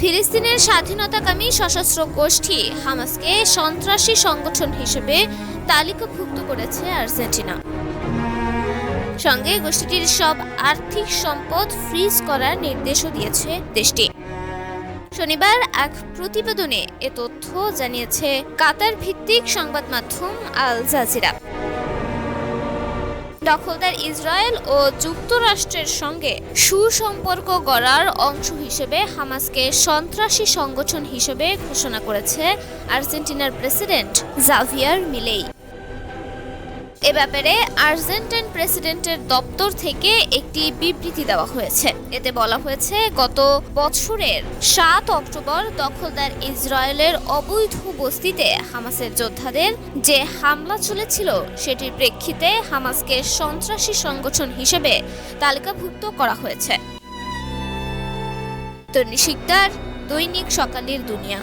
ফিলিস্তিনের স্বাধীনতাকামী সশস্ত্র গোষ্ঠী হামাসকে সন্ত্রাসী সংগঠন হিসেবে তালিকাভুক্ত করেছে আর্জেন্টিনা। সঙ্গে গোষ্ঠীটির সব আর্থিক সম্পদ ফ্রিজ করার নির্দেশও দিয়েছে দেশটি। শনিবার এক প্রতিবেদনে এ তথ্য জানিয়েছে কাতার ভিত্তিক সংবাদ মাধ্যম আল জাজিরা। দখলদার ইসরায়েল ও যুক্তরাষ্ট্রের সঙ্গে সুসম্পর্ক গড়ার অংশ হিসেবে হামাসকে সন্ত্রাসী সংগঠন হিসেবে ঘোষণা করেছে আর্জেন্টিনার প্রেসিডেন্ট জাভিয়ার মিলেই। এ ব্যাপারে আর্জেন্টাইন প্রেসিডেন্টের দপ্তর থেকে একটি বিবৃতি দেওয়া হয়েছে। এতে বলা হয়েছে, গত বছরের ৭ অক্টোবর দখলদার ইসরায়েলের অবৈধ বস্তিতে হামাসের যোদ্ধাদের যে হামলা চলেছিল সেটির প্রেক্ষিতে হামাসকে সন্ত্রাসী সংগঠন হিসেবে তালিকাভুক্ত করা হয়েছে। তন্নি শিকদার, দৈনিক সকালের দুনিয়া।